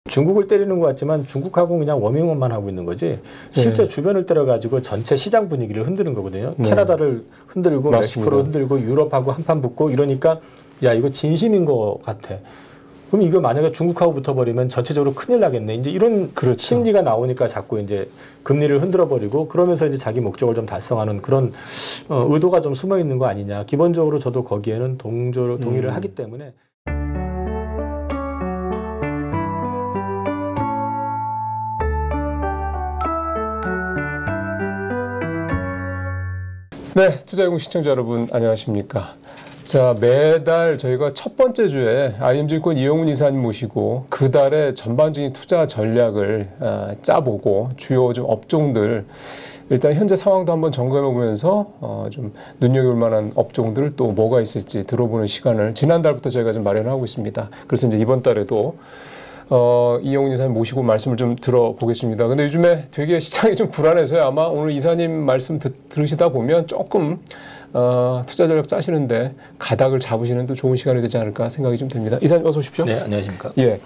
중국을 때리는 것 같지만 중국하고 그냥 워밍업만 하고 있는 거지 실제 네. 주변을 때려가지고 전체 시장 분위기를 흔드는 거거든요. 네. 캐나다를 흔들고 맞습니다. 멕시코를 흔들고 유럽하고 한판 붙고 이러니까 야 이거 진심인 것 같아. 그럼 이거 만약에 중국하고 붙어버리면 전체적으로 큰일 나겠네. 이제 이런 그렇죠. 심리가 나오니까 자꾸 이제 금리를 흔들어버리고 그러면서 이제 자기 목적을 좀 달성하는 그런 의도가 좀 숨어 있는 거 아니냐. 기본적으로 저도 거기에는 동의를 하기 때문에. 네, 투자연구 시청자 여러분 안녕하십니까. 자, 매달 저희가 첫 번째 주에 IM증권 이영훈 이사님 모시고 그 달의 전반적인 투자 전략을 짜보고 주요 좀 업종들 일단 현재 상황도 한번 점검해보면서 좀 눈여겨볼 만한 업종들 또 뭐가 있을지 들어보는 시간을 지난달부터 저희가 좀 마련하고 있습니다. 그래서 이제 이번 달에도 이영훈 이사님 모시고 말씀을 좀 들어보겠습니다. 근데 요즘에 되게 시장이 좀 불안해서요. 아마 오늘 이사님 말씀 들으시다 보면 조금 투자 전략 짜시는데 가닥을 잡으시는 또 좋은 시간이 되지 않을까 생각이 좀 됩니다. 이사님 어서 오십시오. 네, 안녕하십니까. 예.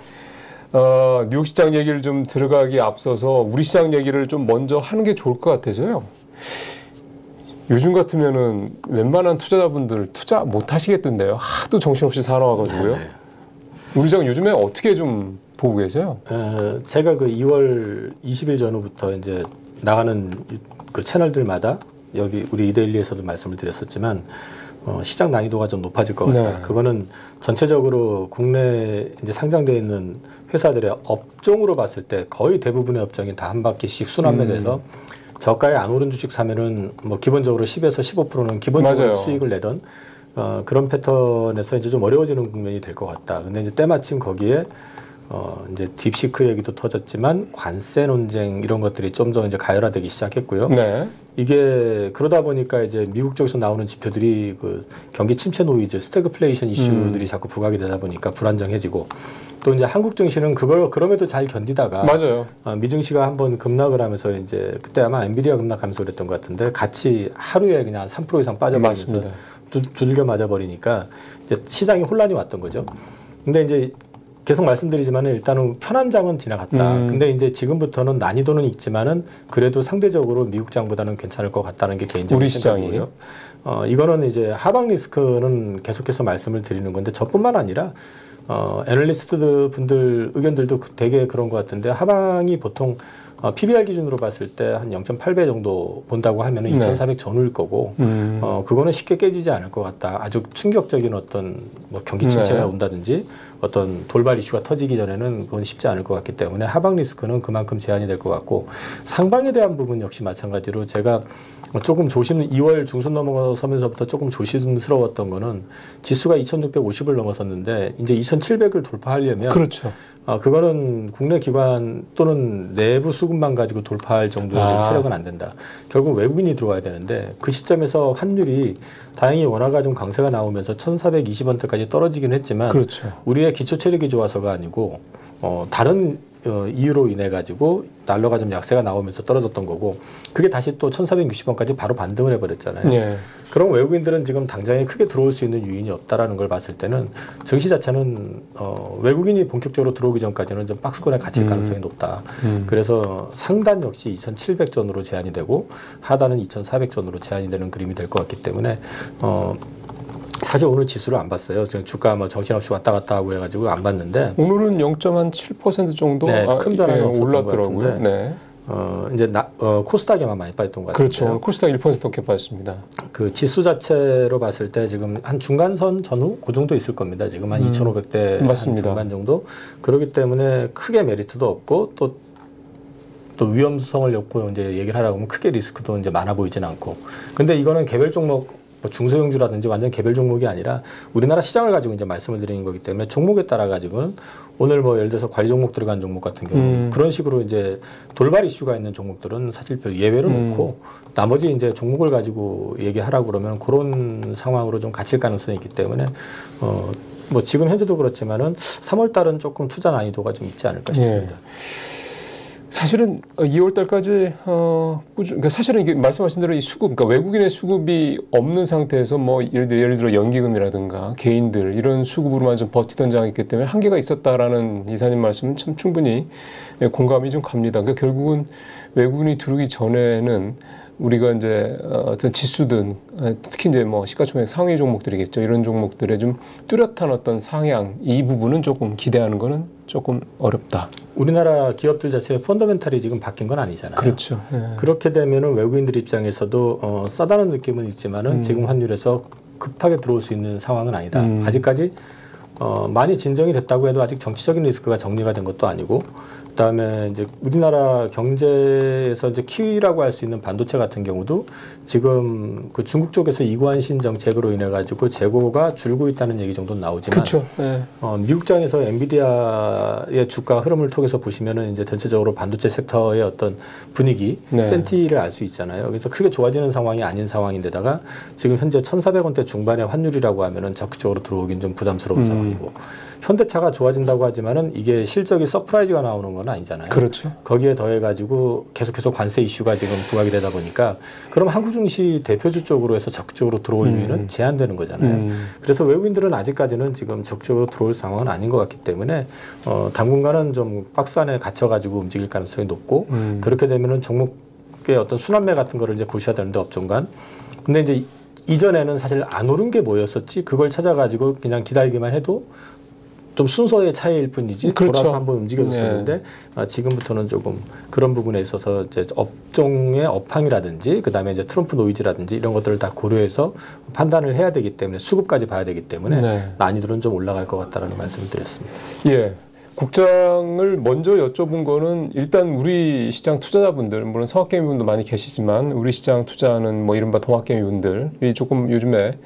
뉴욕 시장 얘기를 좀 들어가기 앞서서 우리 시장 얘기를 좀 먼저 하는 게 좋을 것 같아서요. 요즘 같으면은 웬만한 투자자분들 투자 못 하시겠던데요. 하도 정신없이 살아와가지고요. 네. 우리 시장 요즘에 어떻게 좀 보고 계세요? 제가 그 2월 20일 전후부터 이제 나가는 그 채널들마다 여기 우리 이데일리에서도 말씀을 드렸었지만 시장 난이도가 좀 높아질 것 같다. 네. 그거는 전체적으로 국내에 이제 상장되어 있는 회사들의 업종으로 봤을 때 거의 대부분의 업종이 다 한 바퀴씩 순환매돼서 저가에 안 오른 주식 사면은 뭐 기본적으로 10에서 15%는 기본적으로 맞아요. 수익을 내던 그런 패턴에서 이제 좀 어려워지는 국면이 될 것 같다. 근데 이제 때마침 거기에 이제 딥시크 얘기도 터졌지만 관세 논쟁 이런 것들이 좀 더 이제 가열화되기 시작했고요. 네. 이게 그러다 보니까 이제 미국 쪽에서 나오는 지표들이 그 경기 침체 노이즈, 스태그플레이션 이슈들이 자꾸 부각이 되다 보니까 불안정해지고 또 이제 한국 증시는 그걸 그럼에도 잘 견디다가 맞아요. 미증시가 한번 급락을 하면서 이제 그때 아마 엔비디아 급락하면서 그랬던 것 같은데 같이 하루에 그냥 3% 이상 빠져버리면서 두들겨 맞아버리니까 이제 시장이 혼란이 왔던 거죠. 근데 이제 계속 말씀드리지만 일단은 편한 장은 지나갔다. 근데 이제 지금부터는 난이도는 있지만은 그래도 상대적으로 미국 장보다는 괜찮을 것 같다는 게 개인적인 생각이고요. 이거는 이제 하방 리스크는 계속해서 말씀을 드리는 건데 저뿐만 아니라 애널리스트 분들 의견들도 되게 그런 것 같은데 하방이 보통 PBR 기준으로 봤을 때 한 0.8배 정도 본다고 하면 2,400 전후일 거고 그거는 쉽게 깨지지 않을 것 같다. 아주 충격적인 어떤 뭐 경기 침체가 온다든지 어떤 돌발 이슈가 터지기 전에는 그건 쉽지 않을 것 같기 때문에 하방 리스크는 그만큼 제한이 될 것 같고 상방에 대한 부분 역시 마찬가지로 제가 조금 2월 중순 넘어서면서부터 조금 조심스러웠던 거는 지수가 2,650을 넘어섰는데 이제 2,700을 돌파하려면 그렇죠. 그거는 국내 기관 또는 내부 수급만 가지고 돌파할 정도의 체력은 안 된다. 결국 외국인이 들어와야 되는데 그 시점에서 환율이 다행히 원화가 좀 강세가 나오면서 1,420원대까지 떨어지긴 했지만 그렇죠. 우리의 기초 체력이 좋아서가 아니고 다른 이유로 인해 가지고 달러가 좀 약세가 나오면서 떨어졌던 거고 그게 다시 또 1,460원까지 바로 반등을 해버렸잖아요. 네. 그럼 외국인들은 지금 당장에 크게 들어올 수 있는 요인이 없다라는 걸 봤을 때는 증시 자체는 외국인이 본격적으로 들어오기 전까지는 좀 박스권에 갇힐 가능성이 높다. 그래서 상단 역시 2,700전으로 제한이 되고 하단은 2,400전으로 제한이 되는 그림이 될 것 같기 때문에 사실 오늘 지수를 안 봤어요. 지금 주가 뭐 정신없이 왔다 갔다 하고 해가지고 안 봤는데 오늘은 0.7% 정도 큰 변화는 없었던 것 같은데 네. 이제 코스닥에만 많이 빠졌던 것 같아요. 그렇죠. 코스닥 1% 넘게 빠졌습니다. 그 지수 자체로 봤을 때 지금 한 중간선 전후 그 정도 있을 겁니다. 지금 한 2,500대 맞습니다. 한 중간 정도. 그렇기 때문에 크게 메리트도 없고 또 위험성을 엮고 이제 얘기를 하라고 하면 크게 리스크도 이제 많아 보이진 않고. 근데 이거는 개별 종목 뭐 중소형주라든지 완전 개별 종목이 아니라 우리나라 시장을 가지고 이제 말씀을 드리는 거기 때문에 종목에 따라 가지고는 오늘 뭐 예를 들어서 관리 종목 들어간 종목 같은 경우 그런 식으로 이제 돌발 이슈가 있는 종목들은 사실 별 예외로 놓고 나머지 이제 종목을 가지고 얘기하라고 그러면 그런 상황으로 좀 갇힐 가능성이 있기 때문에 뭐 지금 현재도 그렇지만은 3월 달은 조금 투자 난이도가 좀 있지 않을까 싶습니다. 예. 사실은 2월 달까지 그러니까 사실은 이게 말씀하신 대로 이 수급, 그러니까 외국인의 수급이 없는 상태에서 뭐 예를 들어 연기금이라든가 개인들 이런 수급으로만 좀 버티던 장이 있기 때문에 한계가 있었다라는 이사님 말씀은 참 충분히 공감이 좀 갑니다. 그러니까 결국은 외국인이 들어오기 전에는 우리가 이제 어떤 지수든 특히 이제 뭐 시가총액 상위 종목들이겠죠. 이런 종목들의 좀 뚜렷한 어떤 상향 이 부분은 조금 기대하는 거는 조금 어렵다. 우리나라 기업들 자체의 펀더멘탈이 지금 바뀐 건 아니잖아요. 그렇죠. 네. 그렇게 되면은 외국인들 입장에서도 싸다는 느낌은 있지만은 지금 환율에서 급하게 들어올 수 있는 상황은 아니다. 아직까지 많이 진정이 됐다고 해도 아직 정치적인 리스크가 정리가 된 것도 아니고, 그다음에 이제 우리나라 경제에서 이제 키위라고 할 수 있는 반도체 같은 경우도 지금 그 중국 쪽에서 이관신 정책으로 인해 가지고 재고가 줄고 있다는 얘기 정도는 나오지만, 그렇죠. 네. 미국장에서 엔비디아의 주가 흐름을 통해서 보시면은 이제 전체적으로 반도체 섹터의 어떤 분위기, 네. 센티를 알 수 있잖아요. 그래서 크게 좋아지는 상황이 아닌 상황인데다가 지금 현재 1,400원대 중반의 환율이라고 하면은 적극적으로 들어오긴 좀 부담스러운 상황이고, 현대차가 좋아진다고 하지만은 이게 실적이 서프라이즈가 나오는 건 아니잖아요. 그렇죠. 거기에 더해가지고 계속해서 관세 이슈가 지금 부각이 되다 보니까 그럼 한국 증시 대표주 쪽으로 해서 적극적으로 들어올 유인은 제한되는 거잖아요. 그래서 외국인들은 아직까지는 지금 적극적으로 들어올 상황은 아닌 것 같기 때문에 당분간은 좀 박스 안에 갇혀가지고 움직일 가능성이 높고, 그렇게 되면은 종목의 어떤 순환매 같은 거를 이제 보셔야 되는데 업종간. 근데 이제 이전에는 사실 안 오른 게 뭐였었지? 그걸 찾아가지고 그냥 기다리기만 해도 좀 순서의 차이일 뿐이지, 그렇죠. 돌아서 한번 움직여줬었는데 지금부터는 조금 그런 부분에 있어서 이제 업종의 업황이라든지 그다음에 이제 트럼프 노이즈라든지 이런 것들을 다 고려해서 판단을 해야 되기 때문에, 수급까지 봐야 되기 때문에 난이도는 좀 올라갈 것 같다라는 말씀을 드렸습니다. 예. 국장을 먼저 여쭤본 거는 일단 우리 시장 투자자분들, 물론 성악개미분도 많이 계시지만 우리 시장 투자하는 뭐 이른바 동학개미분들이 조금 요즘에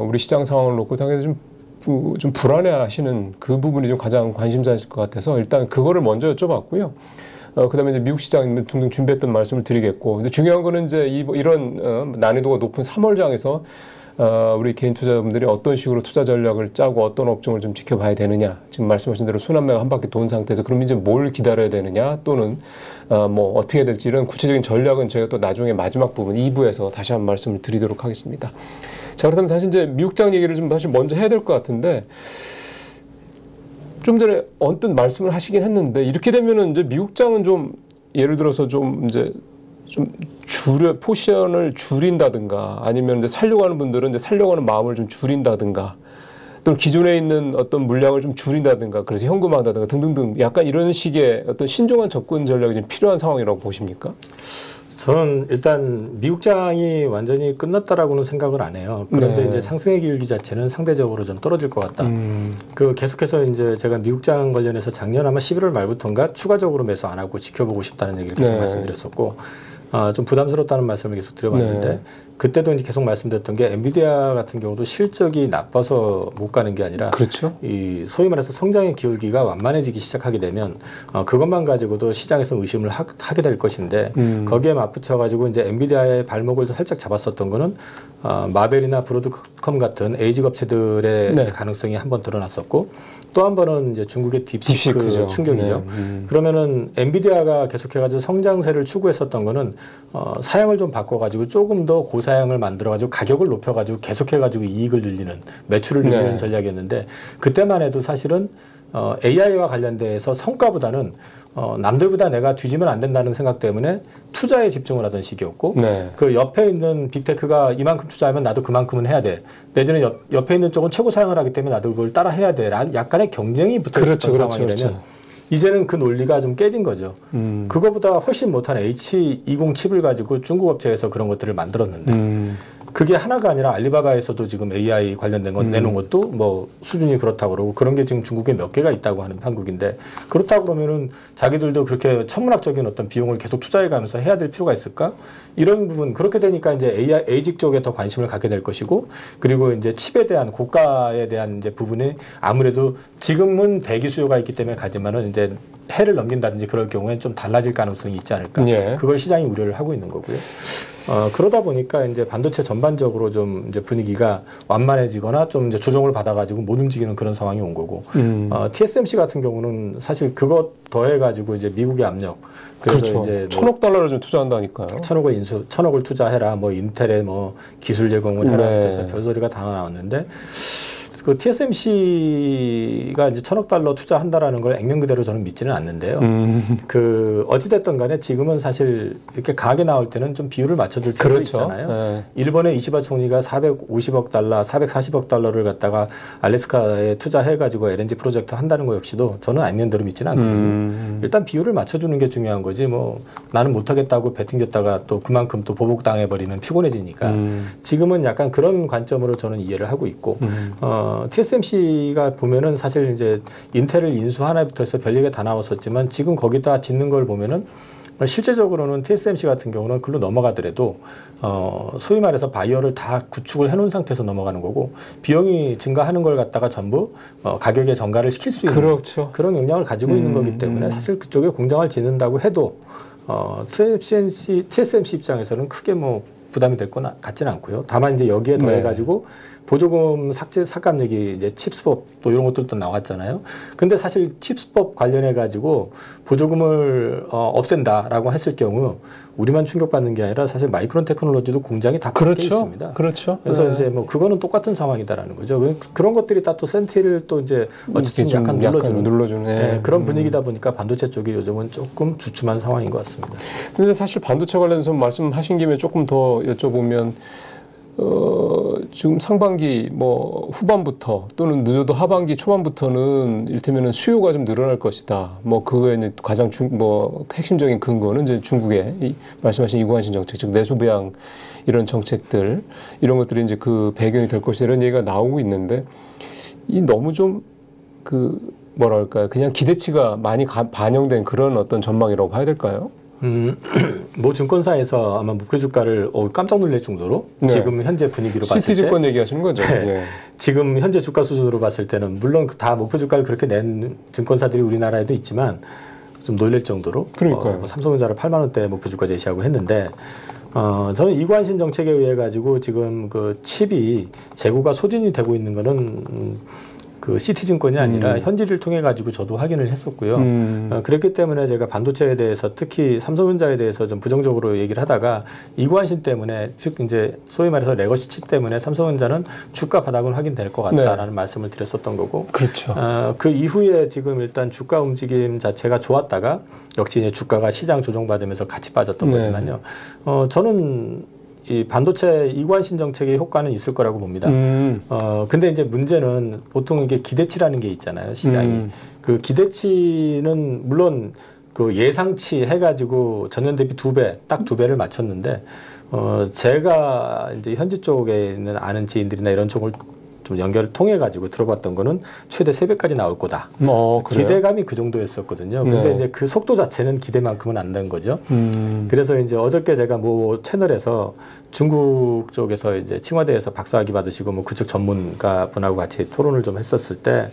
우리 시장 상황을 놓고 당연히 좀 불안해하시는 그 부분이 좀 가장 관심사이실 것 같아서 일단 그거를 먼저 여쭤봤고요. 그다음에 이제 미국 시장 등등 준비했던 말씀을 드리겠고, 근데 중요한 거는 이제 이런 난이도가 높은 3월장에서 우리 개인 투자자분들이 어떤 식으로 투자 전략을 짜고 어떤 업종을 좀 지켜봐야 되느냐. 지금 말씀하신 대로 순환매가 한 바퀴 돈 상태에서 그럼 이제 뭘 기다려야 되느냐, 또는 뭐 어떻게 해야 될지 이런 구체적인 전략은 저희가 또 나중에 마지막 부분 2부에서 다시 한번 말씀을 드리도록 하겠습니다. 자, 그렇다면 다시 이제 미국장 얘기를 좀 다시 먼저 해야 될 것 같은데, 좀 전에 언뜻 말씀을 하시긴 했는데 이렇게 되면은 이제 미국장은 좀 예를 들어서 좀 이제 좀 포지션을 줄인다든가, 아니면 이제 살려고 하는 분들은 이제 살려고 하는 마음을 좀 줄인다든가, 또는 기존에 있는 어떤 물량을 좀 줄인다든가, 그래서 현금화한다든가 등등등 약간 이런 식의 어떤 신중한 접근 전략이 좀 필요한 상황이라고 보십니까? 저는 일단 미국장이 완전히 끝났다라고는 생각을 안 해요. 그런데 이제 상승의 기울기 자체는 상대적으로 좀 떨어질 것 같다. 그 계속해서 이제 제가 미국장 관련해서 작년 아마 11월 말부터인가 추가적으로 매수 안 하고 지켜보고 싶다는 얘기를 계속 말씀드렸었고, 좀 부담스럽다는 말씀을 계속 드려봤는데, 그때도 이제 계속 말씀드렸던 게 엔비디아 같은 경우도 실적이 나빠서 못 가는 게 아니라, 그렇죠. 이 소위 말해서 성장의 기울기가 완만해지기 시작하게 되면 그것만 가지고도 시장에서 의심을 하게 될 것인데, 거기에 맞붙여 가지고 이제 엔비디아의 발목을 살짝 잡았었던 거는 마벨이나 브로드컴 같은 에이지 업체들의 이제 가능성이 한번 드러났었고, 또 한 번은 이제 중국의 딥시크 충격이죠. 그러면은 엔비디아가 계속해가지고 성장세를 추구했었던 거는 사양을 좀 바꿔가지고 조금 더 고사양을 만들어가지고 가격을 높여가지고 계속해가지고 이익을 늘리는, 매출을 늘리는 전략이었는데, 그때만 해도 사실은 AI와 관련돼서 성과보다는 남들보다 내가 뒤지면 안 된다는 생각 때문에 투자에 집중을 하던 시기였고, 그 옆에 있는 빅테크가 이만큼 투자하면 나도 그만큼은 해야 돼, 내지는 옆에 있는 쪽은 최고 사양을 하기 때문에 나도 그걸 따라 해야 돼 라는 약간의 경쟁이 붙어 있었던 상황이라면, 이제는 그 논리가 좀 깨진 거죠. 그거보다 훨씬 못한 H20 칩을 가지고 중국 업체에서 그런 것들을 만들었는데, 그게 하나가 아니라 알리바바에서도 지금 AI 관련된 건 내놓은 것도 뭐 수준이 그렇다고 그러고, 그런 게 지금 중국에 몇 개가 있다고 하는 한국인데, 그렇다고 그러면은 자기들도 그렇게 천문학적인 어떤 비용을 계속 투자해 가면서 해야 될 필요가 있을까? 이런 부분, 그렇게 되니까 이제 AI직 쪽에 더 관심을 갖게 될 것이고, 그리고 이제 칩에 대한 고가에 대한 이제 부분이 아무래도 지금은 대기 수요가 있기 때문에 가지만은 이제 해를 넘긴다든지 그럴 경우에는 좀 달라질 가능성이 있지 않을까? 그걸 시장이 우려를 하고 있는 거고요. 그러다 보니까 이제 반도체 전반적으로 좀 이제 분위기가 완만해지거나 좀 이제 조정을 받아가지고 못 움직이는 그런 상황이 온 거고, TSMC 같은 경우는 사실 그것 더해가지고 이제 미국의 압력. 그래서 그렇죠. 이제 $1,000억 달러를 좀 투자한다니까요. 1,000억을 투자해라, 뭐 인텔에 뭐 기술 제공을 해라, 네. 그래서 별소리가 다 나왔는데. 그 TSMC가 이제 $1,000억 투자한다라는 걸 액면 그대로 저는 믿지는 않는데요. 그 어찌됐든 간에 지금은 사실 이렇게 강하게 나올 때는 좀 비율을 맞춰줄 필요가 그렇죠. 있잖아요. 네. 일본의 이시바 총리가 $450억, $440억 갖다가 알래스카에 투자해가지고 LNG 프로젝트 한다는 거 역시도 저는 액면대로 믿지는 않거든요. 일단 비율을 맞춰주는 게 중요한 거지, 뭐 나는 못하겠다고 배팅겼다가 또 그만큼 또 보복당해버리면 피곤해지니까 지금은 약간 그런 관점으로 저는 이해를 하고 있고, TSMC가 보면은 사실 이제 인텔을 인수하나부터 해서 별얘기가 다 나왔었지만 지금 거기다 짓는 걸 보면은 실제적으로는 TSMC 같은 경우는 글로 넘어가더라도 소위 말해서 바이어를 다 구축을 해놓은 상태에서 넘어가는 거고, 비용이 증가하는 걸 갖다가 전부 가격에 전가를 시킬 수 있는 그렇죠. 그런 역량을 가지고 있는 거기 때문에 사실 그쪽에 공장을 짓는다고 해도 TSMC 입장에서는 크게 뭐 부담이 될 건 같지는 않고요. 다만 이제 여기에 더해가지고 보조금 삭제 삭감액이 이제 칩스법 또 이런 것들도 나왔잖아요. 근데 사실 칩스법 관련해 가지고 보조금을 없앤다라고 했을 경우 우리만 충격받는 게 아니라 사실 마이크론 테크놀로지도 공장이 다 밖에 있습니다. 그렇죠. 그래서 이제 뭐 그거는 똑같은 상황이다라는 거죠. 그런 것들이 다 또 센티를 또 이제 어쨌든 약간 눌러주는 그런 분위기다 보니까 반도체 쪽이 요즘은 조금 주춤한 상황인 것 같습니다. 근데 사실 반도체 관련해서 말씀하신 김에 조금 더 여쭤보면, 지금 상반기 뭐 후반부터 또는 늦어도 하반기 초반부터는 일테면은 수요가 좀 늘어날 것이다. 뭐 그거에 가장 핵심적인 근거는 이제 중국의 말씀하신 이구환신 정책, 즉 내수 배양 이런 정책들, 이런 것들이 이제 그 배경이 될 것이다, 이런 얘기가 나오고 있는데, 이 너무 좀 뭐랄까요, 그냥 기대치가 많이 반영된 그런 어떤 전망이라고 봐야 될까요? 뭐 증권사에서 아마 목표 주가를 깜짝 놀랄 정도로 지금 현재 분위기로 봤을 때 시티증권 얘기하시는 거죠. 지금 현재 주가 수준으로 봤을 때는 물론 다 목표 주가를 그렇게 낸 증권사들이 우리나라에도 있지만 좀 놀랄 정도로 삼성전자를 8만 원대 목표 주가 제시하고 했는데, 저는 이관신 정책에 의해 가지고 지금 그 칩이 재고가 소진이 되고 있는 거는 그 시티증권이 아니라 현지를 통해 가지고 저도 확인을 했었고요. 그랬기 때문에 제가 반도체에 대해서 특히 삼성전자에 대해서 좀 부정적으로 얘기를 하다가 이구환신 때문에, 즉 이제 소위 말해서 레거시 칩 때문에 삼성전자는 주가 바닥은 확인될 것 같다라는 말씀을 드렸었던 거고, 그렇죠. 그 이후에 지금 일단 주가 움직임 자체가 좋았다가 역시 이제 주가가 시장 조정받으면서 같이 빠졌던 거지만요. 저는 이 반도체 이관신 정책의 효과는 있을 거라고 봅니다. 근데 이제 문제는 보통 이게 기대치라는 게 있잖아요, 시장이. 그 기대치는 물론 그 예상치 해가지고 전년 대비 2배, 딱 2배를 맞췄는데, 제가 이제 현지 쪽에 있는 아는 지인들이나 이런 쪽을 좀 연결을 통해 가지고 들어봤던 거는 최대 3배까지 나올 거다. 기대감이 그 정도였었거든요. 근데 이제 그 속도 자체는 기대만큼은 안 된 거죠. 그래서 이제 어저께 제가 뭐 채널에서 중국 쪽에서 이제 칭화대에서 박사학위 받으시고 뭐 그쪽 전문가 분하고 같이 토론을 좀 했었을 때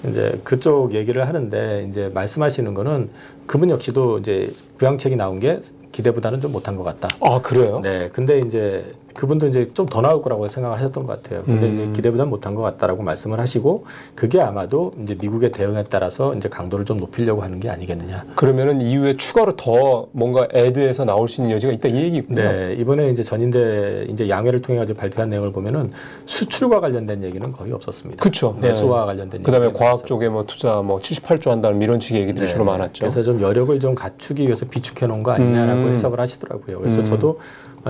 이제 그쪽 얘기를 하는데, 이제 말씀하시는 거는 그분 역시도 이제 부양책이 나온 게 기대보다는 좀 못한 것 같다. 아, 그래요? 네. 근데 이제 그분도 이제 좀 더 나올 거라고 생각을 하셨던 것 같아요. 근데 이제 기대보다는 못한 것 같다라고 말씀을 하시고, 그게 아마도 이제 미국의 대응에 따라서 이제 강도를 좀 높이려고 하는 게 아니겠느냐. 그러면은 이후에 추가로 더 뭔가 애드해서 나올 수 있는 여지가 있다, 이 얘기군요. 네. 이번에 이제 전인대 이제 양회를 통해 가지고 발표한 내용을 보면은 수출과 관련된 얘기는 거의 없었습니다. 그렇죠. 내수와 관련된 그다음에 과학 쪽에 뭐 투자 뭐 78조 한다는 이런 식의 얘기들이 주로 많았죠. 그래서 좀 여력을 좀 갖추기 위해서 비축해 놓은 거 아니냐라고 해석을 하시더라고요. 그래서 저도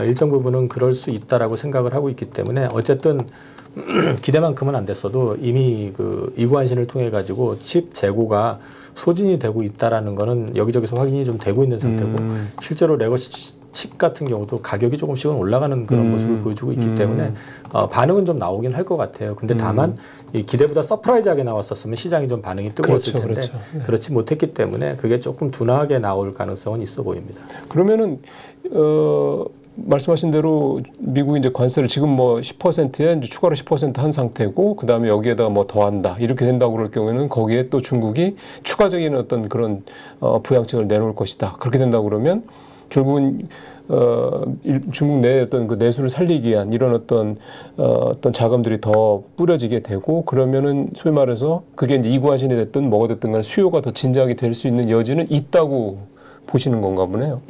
일정 부분은 그럴 수 있다라고 생각을 하고 있기 때문에, 어쨌든 기대만큼은 안 됐어도 이미 그 이구환신을 통해 가지고 칩 재고가 소진이 되고 있다라는 거는 여기저기서 확인이 좀 되고 있는 상태고, 실제로 레거시 칩 같은 경우도 가격이 조금씩은 올라가는 그런 모습을 보여주고 있기 때문에 반응은 좀 나오긴 할 것 같아요. 근데 다만 이 기대보다 서프라이즈하게 나왔었으면 시장이 좀 반응이 뜨거웠을 텐데 그렇지 못했기 때문에 그게 조금 둔하게 나올 가능성은 있어 보입니다. 그러면은 말씀하신 대로 미국이 이제 관세를 지금 뭐 10%에 이제 추가로 10% 한 상태고, 그 다음에 여기에다가 뭐 더한다, 이렇게 된다고 그럴 경우에는 거기에 또 중국이 추가적인 어떤 그런 부양책을 내놓을 것이다. 그렇게 된다고 그러면 결국은 중국 내의 어떤 그 내수를 살리기 위한 이런 어떤 자금들이 더 뿌려지게 되고 그러면은 소위 말해서 그게 이제 이구환신이 됐든 뭐가 됐든 간에 수요가 더 진작이 될 수 있는 여지는 있다고 보시는 건가 보네요.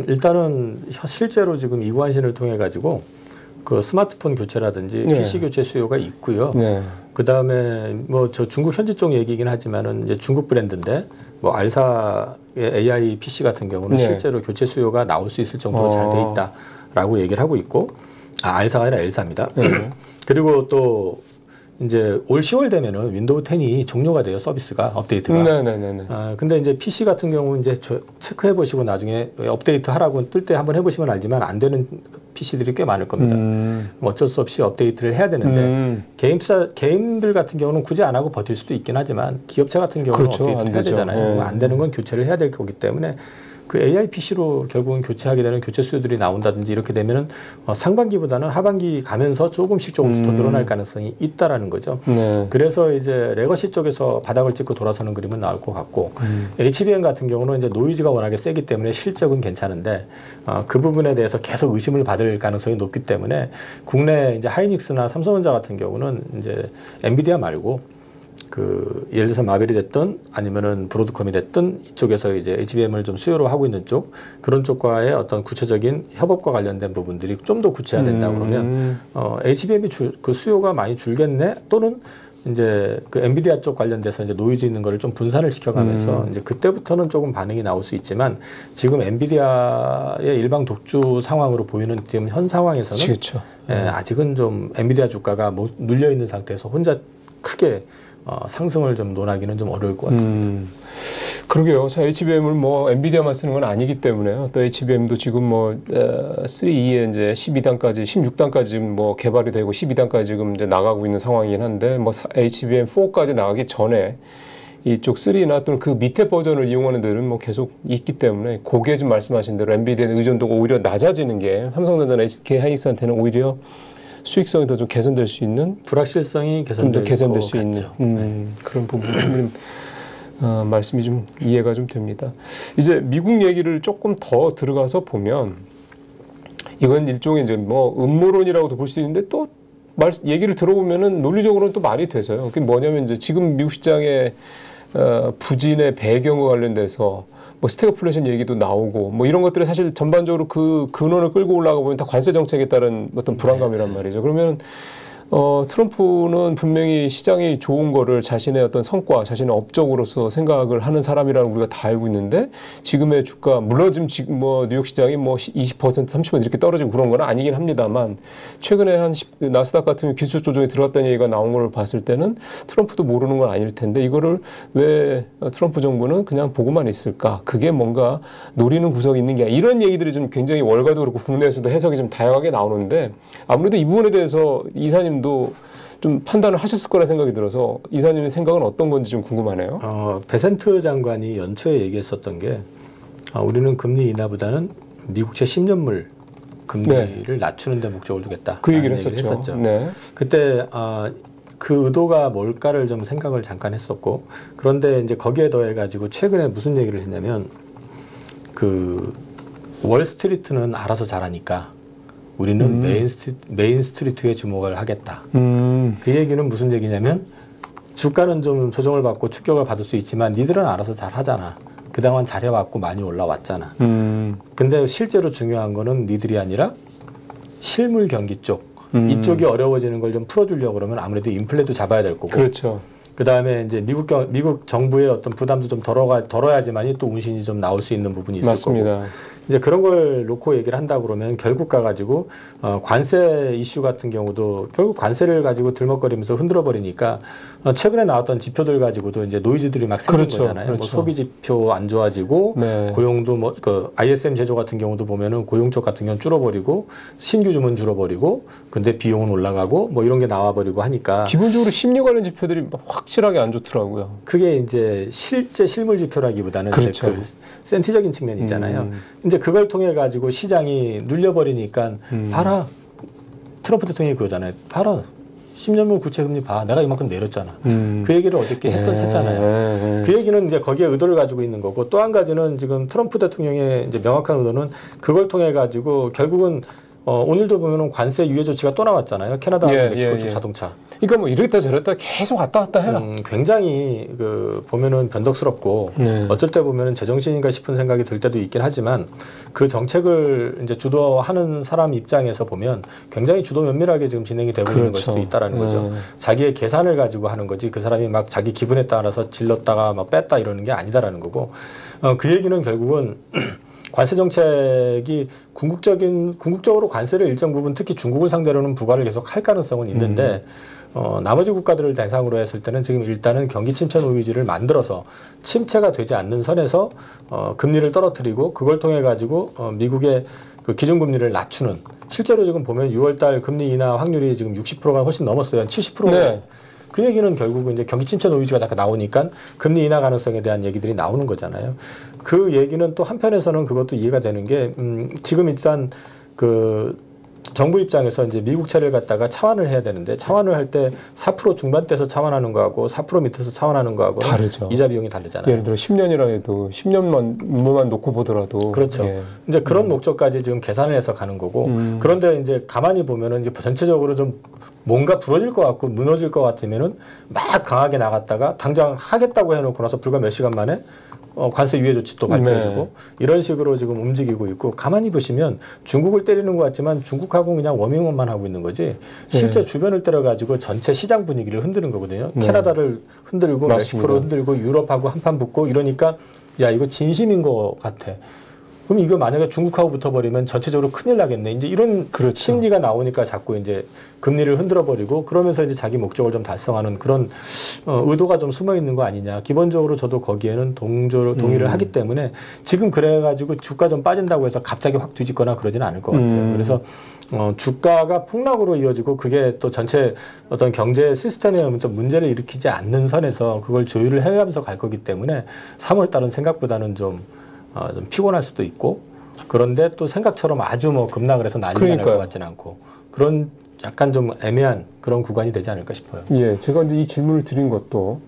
일단은 실제로 지금 이구환신을 통해 가지고 그 스마트폰 교체라든지 네. PC 교체 수요가 있고요. 네. 그 다음에 뭐 저 중국 현지 쪽 얘기긴 하지만은 이제 중국 브랜드인데 뭐 알사의 AI PC 같은 경우는 네. 실제로 교체 수요가 나올 수 있을 정도로 잘 돼 있다라고 얘기를 하고 있고, 알사가 아니라 엘사입니다. 네. 그리고 또 이제 올 10월 되면은 윈도우 10이 종료가 돼요, 서비스가 업데이트가. 네네네. 근데 이제 PC 같은 경우는 이제 체크해 보시고 나중에 업데이트 하라고 뜰 때 한번 해보시면 알지만 안 되는 PC들이 꽤 많을 겁니다. 어쩔 수 없이 업데이트를 해야 되는데 개인들 같은 경우는 굳이 안 하고 버틸 수도 있긴 하지만 기업체 같은 경우는 그렇죠, 업데이트를 해야 되잖아요. 안 되는 건 교체를 해야 될 거기 때문에 그 AI PC로 결국은 교체하게 되는 교체 수요들이 나온다든지 이렇게 되면은 상반기보다는 하반기 가면서 조금씩 더 늘어날 가능성이 있다라는 거죠. 네. 그래서 이제 레거시 쪽에서 바닥을 찍고 돌아서는 그림은 나올 것 같고, HBM 같은 경우는 이제 노이즈가 워낙에 세기 때문에 실적은 괜찮은데 그 부분에 대해서 계속 의심을 받을 가능성이 높기 때문에 국내 이제 하이닉스나 삼성전자 같은 경우는 이제 엔비디아 말고 그 예를 들어서 마벨이 됐든 아니면은 브로드컴이 됐든 이쪽에서 이제 HBM을 좀 수요로 하고 있는 쪽, 그런 쪽과의 어떤 구체적인 협업과 관련된 부분들이 좀 더 구체화된다 그러면 HBM이 그 수요가 많이 줄겠네, 또는 이제 그 엔비디아 쪽 관련돼서 이제 노이즈 있는 거를 좀 분산을 시켜가면서 이제 그때부터는 조금 반응이 나올 수 있지만, 지금 엔비디아의 일방 독주 상황으로 보이는 지금 현 상황에서는 그렇죠. 아직은 좀 엔비디아 주가가 눌려 있는 상태에서 혼자 크게 상승을 좀 논하기는 좀 어려울 것 같습니다. 그러게요. 자, HBM을 뭐 엔비디아만 쓰는 건 아니기 때문에요. 또 HBM도 지금 뭐 3E에 이제 12단까지, 16단까지 지금 뭐 개발이 되고 12단까지 지금 이제 나가고 있는 상황이긴 한데, 뭐 HBM4까지 나가기 전에 이쪽 3나 또는 그 밑에 버전을 이용하는 데는 뭐 계속 있기 때문에, 그게 지금 말씀하신 대로 엔비디아의 의존도가 오히려 낮아지는 게 삼성전자나 SK 하이닉스한테는 오히려 수익성이 더 좀 개선될 수 있는, 불확실성이 개선될 수 있는 그런 부분 말씀이 좀 이해가 좀 됩니다. 이제 미국 얘기를 조금 더 들어가서 보면, 이건 일종의 이제 뭐 음모론이라고도 볼 수 있는데, 또 얘기를 들어보면은 논리적으로는 또 말이 돼서요. 그게 뭐냐면 이제 지금 미국 시장의 부진의 배경과 관련돼서 뭐 스태그플레이션 얘기도 나오고 뭐 이런 것들이 사실 전반적으로 그 근원을 끌고 올라가 보면 다 관세 정책에 따른 어떤 불안감이란 말이죠. 그러면 트럼프는 분명히 시장이 좋은 거를 자신의 어떤 성과, 자신의 업적으로서 생각을 하는 사람이라는 우리가 다 알고 있는데, 지금의 주가, 물론 지금 뭐 뉴욕 시장이 뭐 20%, 30% 이렇게 떨어지고 그런 건 아니긴 합니다만, 최근에 나스닥 같은 기술적 조정이 들어갔다는 얘기가 나온 걸 봤을 때는 트럼프도 모르는 건 아닐 텐데, 이거를 왜 트럼프 정부는 그냥 보고만 있을까? 그게 뭔가 노리는 구석이 있는 게 아니라, 이런 얘기들이 좀 굉장히 월가도 그렇고 국내에서도 해석이 좀 다양하게 나오는데, 아무래도 이 부분에 대해서 이사님도 좀 판단을 하셨을 거라 생각이 들어서, 이사님의 생각은 어떤 건지 좀 궁금하네요. 베센트 장관이 연초에 얘기했었던 게, 우리는 금리 인하보다는 미국채 10년물 금리를 낮추는 데 목적을 두겠다. 그 얘기를 했었죠. 네. 그때 그 의도가 뭘까를 좀 생각을 잠깐 했었고, 그런데 이제 거기에 더해 가지고 최근에 무슨 얘기를 했냐면, 그 월스트리트는 알아서 잘하니까 우리는 메인 스트리트에 주목을 하겠다. 그 얘기는 무슨 얘기냐면, 주가는 좀 조정을 받고 충격을 받을 수 있지만 니들은 알아서 잘 하잖아. 그동안 잘해왔고 많이 올라왔잖아. 근데 실제로 중요한 거는 니들이 아니라 실물 경기 쪽, 이쪽이 어려워지는 걸 좀 풀어주려고 그러면 아무래도 인플레도 잡아야 될 거고. 그렇죠. 그 다음에 이제 미국 정부의 어떤 부담도 좀 덜어야지만이 또 운신이 좀 나올 수 있는 부분이 있을 맞습니다. 거고. 이제 그런 걸 놓고 얘기를 한다 그러면 결국 가가지고 관세 이슈 같은 경우도 결국 관세를 가지고 들먹거리면서 흔들어 버리니까 최근에 나왔던 지표들 가지고도 이제 노이즈들이 막 생긴 거잖아요. 그렇죠. 뭐 소비 지표 안 좋아지고 네. 고용도 뭐 그 ISM 제조 같은 경우도 보면은 고용 쪽 같은 경우는 줄어버리고 신규 주문 줄어버리고 근데 비용은 올라가고 뭐 이런 게 나와버리고 하니까 기본적으로 심리 관련 지표들이 확실하게 안 좋더라고요. 그게 이제 실제 실물 지표라기보다는 그렇죠. 이제 그 센티적인 측면이잖아요. 이제 그걸 통해 가지고 시장이 눌려버리니까 봐라, 트럼프 대통령이 그러잖아요. 봐라, 10년 후 국채 금리 봐. 내가 이만큼 내렸잖아. 그 얘기를 어저께 했잖아요. 그 얘기는 이제 거기에 의도를 가지고 있는 거고 또 한 가지는 지금 트럼프 대통령의 이제 명확한 의도는 그걸 통해 가지고 결국은 오늘도 보면은 관세 유예 조치가 또 나왔잖아요. 캐나다와 멕시코 쪽 자동차. 그러니까 뭐 이랬다 저랬다 계속 왔다 갔다 해요. 굉장히 그 보면은 변덕스럽고 어쩔 때 보면은 제정신인가 싶은 생각이 들 때도 있긴 하지만 그 정책을 이제 주도하는 사람 입장에서 보면 굉장히 주도 면밀하게 지금 진행이 되고 있는 걸 수도 있다라는 거죠. 자기의 계산을 가지고 하는 거지 그 사람이 막 자기 기분에 따라서 질렀다가 막 뺐다 이러는 게 아니다라는 거고 그 얘기는 결국은 관세 정책이 궁극적으로 관세를 일정 부분 특히 중국을 상대로는 부과를 계속 할 가능성은 있는데 나머지 국가들을 대상으로 했을 때는 지금 일단은 경기 침체 노이즈를 만들어서 침체가 되지 않는 선에서 금리를 떨어뜨리고 그걸 통해 가지고 미국의 그 기준금리를 낮추는 실제로 지금 보면 6월달 금리 인하 확률이 지금 60%가 훨씬 넘었어요. 한 70%. 네. 그 얘기는 결국은 이제 경기 침체 노이즈가 자꾸 나오니까 금리 인하 가능성에 대한 얘기들이 나오는 거잖아요. 그 얘기는 또 한편에서는 그것도 이해가 되는 게 지금 일단 그 정부 입장에서 이제 미국채를 갖다가 차환을 해야 되는데 차환을 할 때 4% 중반대에서 차환하는 거하고 4% 밑에서 차환하는 거하고 다르죠. 이자 비용이 다르잖아요. 예를 들어 10년이라 해도 10년만 놓고 보더라도 그렇죠. 예. 이제 그런 목적까지 지금 계산을 해서 가는 거고 그런데 이제 가만히 보면은 이제 전체적으로 좀 뭔가 부러질 것 같고 무너질 것 같으면은 막 강하게 나갔다가 당장 하겠다고 해놓고 나서 불과 몇 시간 만에 관세 유예 조치 또 발표해주고 이런 식으로 지금 움직이고 있고 가만히 보시면 중국을 때리는 것 같지만 중국하고 그냥 워밍업만 하고 있는 거지 실제 주변을 때려가지고 전체 시장 분위기를 흔드는 거거든요. 캐나다를 흔들고 맞습니다. 멕시코를 흔들고 유럽하고 한판 붙고 이러니까 야 이거 진심인 것 같아. 그럼 이거 만약에 중국하고 붙어버리면 전체적으로 큰일 나겠네. 이제 이런 심리가 나오니까 자꾸 이제 금리를 흔들어버리고 그러면서 이제 자기 목적을 좀 달성하는 그런 의도가 좀 숨어 있는 거 아니냐. 기본적으로 저도 거기에는 동의를 하기 때문에 지금 그래가지고 주가 좀 빠진다고 해서 갑자기 확 뒤집거나 그러지는 않을 것 같아요. 그래서 주가가 폭락으로 이어지고 그게 또 전체 어떤 경제 시스템에 문제를 일으키지 않는 선에서 그걸 조율을 해가면서 갈 거기 때문에 3월 달은 생각보다는 좀 피곤할 수도 있고 그런데 또 생각처럼 아주 뭐 급락을 해서 난리가 날 것 같지는 않고 그런 약간 좀 애매한 그런 구간이 되지 않을까 싶어요. 예, 제가 이제 이 질문을 드린 것도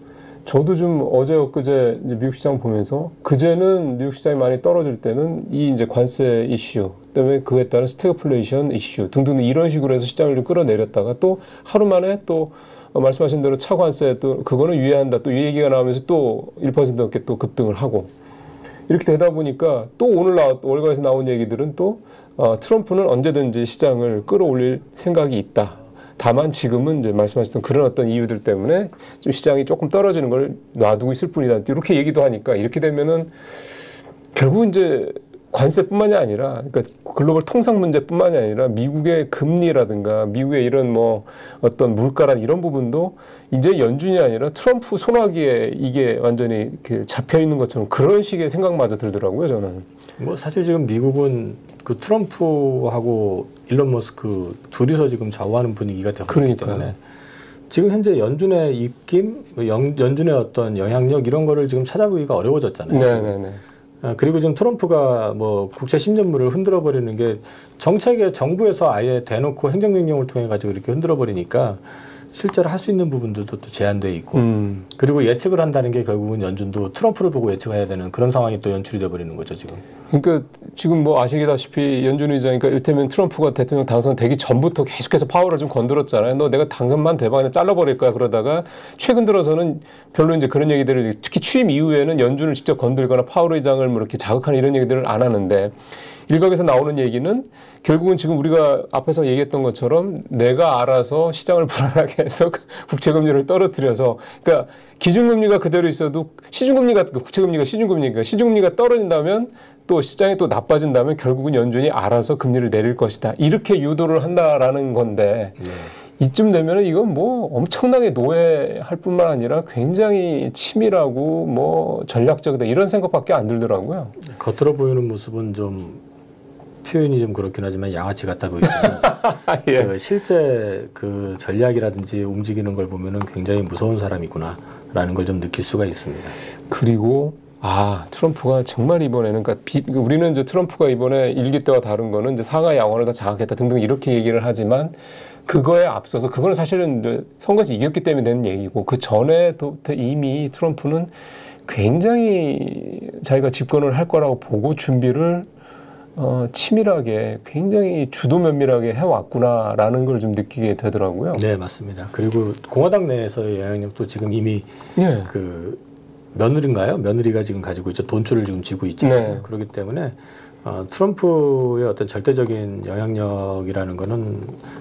저도 좀 어제 엊그제 이제 미국 시장 보면서 그제는 미국 시장이 많이 떨어질 때는 이 이제 관세 이슈 때문에 그에 따른 스태그플레이션 이슈 등등 이런 식으로 해서 시장을 좀 끌어내렸다가 또 하루 만에 또 말씀하신 대로 차관세 또 그거는 유예한다 또 이 얘기가 나오면서 또 1% 넘게 또 급등을 하고 이렇게 되다 보니까 또 오늘 월가에서 나온 얘기들은 또 트럼프는 언제든지 시장을 끌어올릴 생각이 있다. 다만 지금은 이제 말씀하셨던 그런 어떤 이유들 때문에 좀 시장이 조금 떨어지는 걸 놔두고 있을 뿐이다. 이렇게 얘기도 하니까 이렇게 되면은 결국 이제 관세뿐만이 아니라 그러니까 글로벌 통상 문제뿐만이 아니라 미국의 금리라든가 미국의 이런 뭐 어떤 물가란 이런 부분도 이제 연준이 아니라 트럼프 손아귀에 이게 완전히 이렇게 잡혀 있는 것처럼 그런 식의 생각마저 들더라고요, 저는. 뭐 사실 지금 미국은 그 트럼프하고 일론 머스크 둘이서 지금 좌우하는 분위기가 되고 있기 때문에 지금 현재 연준의 입김, 연준의 어떤 영향력 이런 거를 지금 찾아보기가 어려워졌잖아요. 네네네. 그리고 지금 트럼프가 뭐 국채 10년물을 흔들어 버리는 게 정책에 정부에서 아예 대놓고 행정명령을 통해 가지고 이렇게 흔들어 버리니까 실제로 할 수 있는 부분들도 또 제한돼 있고 그리고 예측을 한다는 게 결국은 연준도 트럼프를 보고 예측해야 되는 그런 상황이 또 연출이 돼 버리는 거죠 지금. 그러니까 지금 뭐 아시다시피 연준 의장이니까 이를테면 트럼프가 대통령 당선되기 전부터 계속해서 파월을 좀 건드렸잖아요. 너 내가 당선만 돼봐 그냥 잘라버릴 거야 그러다가 최근 들어서는 별로 이제 그런 얘기들을 특히 취임 이후에는 연준을 직접 건들거나 파월 의장을 뭐 이렇게 자극하는 이런 얘기들을 안 하는데 일각에서 나오는 얘기는 결국은 지금 우리가 앞에서 얘기했던 것처럼 내가 알아서 시장을 불안하게 해서 국채금리를 떨어뜨려서 그러니까 기준금리가 그대로 있어도 시중금리가 국채금리가 시중금리가 시중금리가 떨어진다면 또 시장이 또 나빠진다면 결국은 연준이 알아서 금리를 내릴 것이다. 이렇게 유도를 한다라는 건데 이쯤 되면은 이건 뭐 엄청나게 노예할 뿐만 아니라 굉장히 치밀하고 뭐 전략적이다 이런 생각밖에 안 들더라고요. 겉으로 보이는 모습은 좀 표현이 좀 그렇긴 하지만 양아치 같다 보이지만 예. 그 실제 그 전략이라든지 움직이는 걸 보면은 굉장히 무서운 사람이구나라는 걸 좀 느낄 수가 있습니다. 그리고 아, 트럼프가 정말 이번에는, 우리는 이제 트럼프가 이번에 일기 때와 다른 거는 이제 상하 양원을 다 장악했다 등등 이렇게 얘기를 하지만 그거에 앞서서 그거는 사실은 이제 선거에서 이겼기 때문에 되는 얘기고 그 전에도 이미 트럼프는 굉장히 자기가 집권을 할 거라고 보고 준비를 치밀하게 굉장히 주도 면밀하게 해왔구나라는 걸 좀 느끼게 되더라고요. 네, 맞습니다. 그리고 공화당 내에서의 영향력도 지금 이미 네. 그 며느리인가요? 며느리가 지금 가지고 있죠. 돈줄을 지금 쥐고 있잖아요. 네. 그렇기 때문에 트럼프의 어떤 절대적인 영향력이라는 거는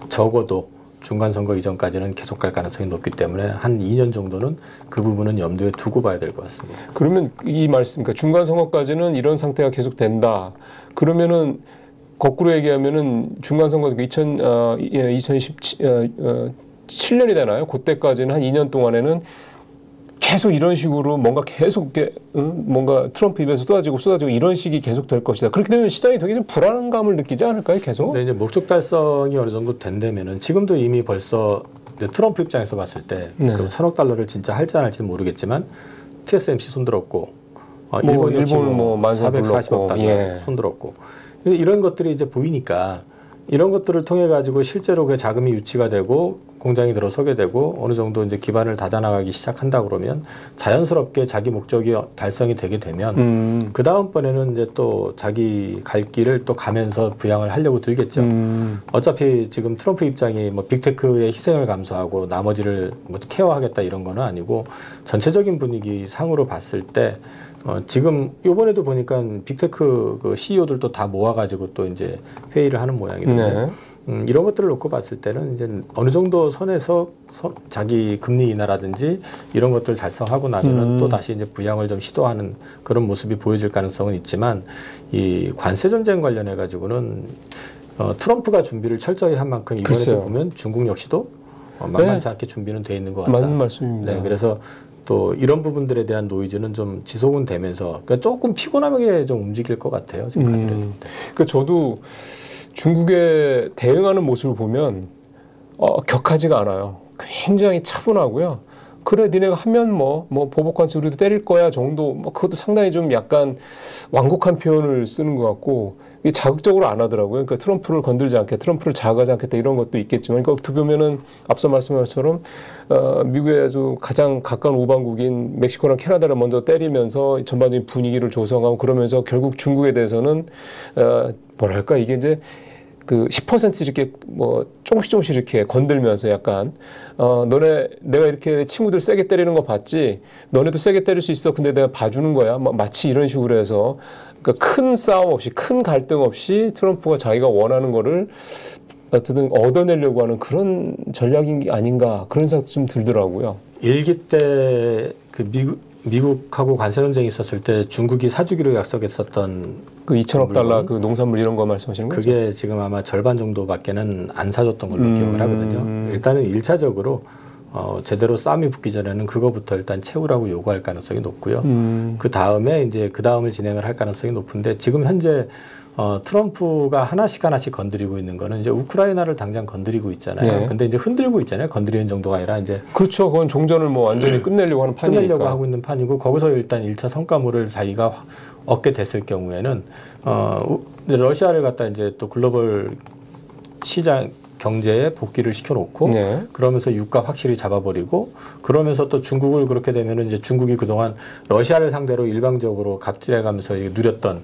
적어도 중간 선거 이전까지는 계속 갈 가능성이 높기 때문에 한 2년 정도는 그 부분은 염두에 두고 봐야 될 것 같습니다. 그러면 이 말씀, 그러니까 중간 선거까지는 이런 상태가 계속 된다. 그러면은 거꾸로 얘기하면은 중간 선거 2017년이 되나요? 그때까지는 한 2년 동안에는 계속 이런 식으로 뭔가 계속 뭔가 트럼프 입에서 쏟아지고 이런 식이 계속 될 것이다. 그렇게 되면 시장이 되게 좀 불안감을 느끼지 않을까요? 계속? 근데 이제 목적 달성이 어느 정도 된다면은 지금도 이미 벌써 이제 트럼프 입장에서 봤을 때 네. 그 1,000억 달러를 진짜 할지 안 할지는 모르겠지만 TSMC 손들었고 일본 역시 뭐 만세 440억 달러 예. 손들었고 이런 것들이 이제 보이니까 이런 것들을 통해 가지고 실제로 그 자금이 유치가 되고 공장이 들어서게 되고 어느 정도 이제 기반을 다져나가기 시작한다 그러면 자연스럽게 자기 목적이 달성이 되게 되면 그 다음번에는 이제 또 자기 갈 길을 또 가면서 부양을 하려고 들겠죠. 어차피 지금 트럼프 입장이 뭐 빅테크의 희생을 감수하고 나머지를 뭐 케어하겠다 이런 거는 아니고 전체적인 분위기 상으로 봤을 때 지금 요번에도 보니까 빅테크 그 CEO들도 다 모아가지고 또 이제 회의를 하는 모양이던데 네. 이런 것들을 놓고 봤을 때는 이제 어느 정도 선에서 자기 금리 인하라든지 이런 것들 달성하고 나면은 또 다시 이제 부양을 좀 시도하는 그런 모습이 보여질 가능성은 있지만 이 관세 전쟁 관련해 가지고는 트럼프가 준비를 철저히 한 만큼 이번에도 보면 중국 역시도 만만치 않게 준비는 돼 있는 것 같다. 맞는 말씀입니다. 네, 그래서 또 이런 부분들에 대한 노이즈는 좀 지속은 되면서 그러니까 조금 피곤하게 좀 움직일 것 같아요. 지금까지는. 그러니까 저도 중국에 대응하는 모습을 보면 격하지가 않아요. 굉장히 차분하고요. 그래 니네가 하면 뭐 보복관세 우리도 때릴 거야 정도 그것도 상당히 좀 약간 완곡한 표현을 쓰는 것 같고 이게 자극적으로 안 하더라고요. 그러니까 트럼프를 건들지 않게 트럼프를 자극하지 않겠다 이런 것도 있겠지만 그러니까 어떻게 보면은 앞서 말씀한 것처럼 미국의 아주 가장 가까운 우방국인 멕시코랑 캐나다를 먼저 때리면서 전반적인 분위기를 조성하고 그러면서 결국 중국에 대해서는 뭐랄까 이게 이제 그 10% 이렇게 뭐 조금씩 이렇게 건들면서 약간 너네 내가 이렇게 친구들 세게 때리는 거 봤지? 너네도 세게 때릴 수 있어. 근데 내가 봐주는 거야. 마치 이런 식으로 해서 그러니까 큰 싸움 없이 큰 갈등 없이 트럼프가 자기가 원하는 거를 어쨌든 얻어내려고 하는 그런 전략이 아닌가 그런 생각도 좀 들더라고요. 일기 때 그 미국하고 관세 논쟁이 있었을 때 중국이 사주기로 약속했었던 그 2,000억 달러 그 농산물 이런 거 말씀하시는 거죠? 그게 지금 아마 절반 정도밖에는 안 사줬던 걸로 기억을 하거든요. 일단은 1차적으로 제대로 싸움이 붙기 전에는 그거부터 일단 채우라고 요구할 가능성이 높고요. 그 다음에 이제 그 다음을 진행을 할 가능성이 높은데 지금 현재 트럼프가 하나씩 건드리고 있는 거는 이제 우크라이나를 당장 건드리고 있잖아요. 네. 근데 이제 흔들고 있잖아요. 건드리는 정도가 아니라 이제 그렇죠. 그건 종전을 뭐 완전히 끝내려고 하는 판이니까. 끝내려고 하고 있는 판이고 거기서 일단 1차 성과물을 자기가 얻게 됐을 경우에는 러시아를 갖다 이제 또 글로벌 시장 경제에 복귀를 시켜놓고 네. 그러면서 유가 확실히 잡아버리고 그러면서 또 중국을 그렇게 되면은 이제 중국이 그동안 러시아를 상대로 일방적으로 갑질해가면서 누렸던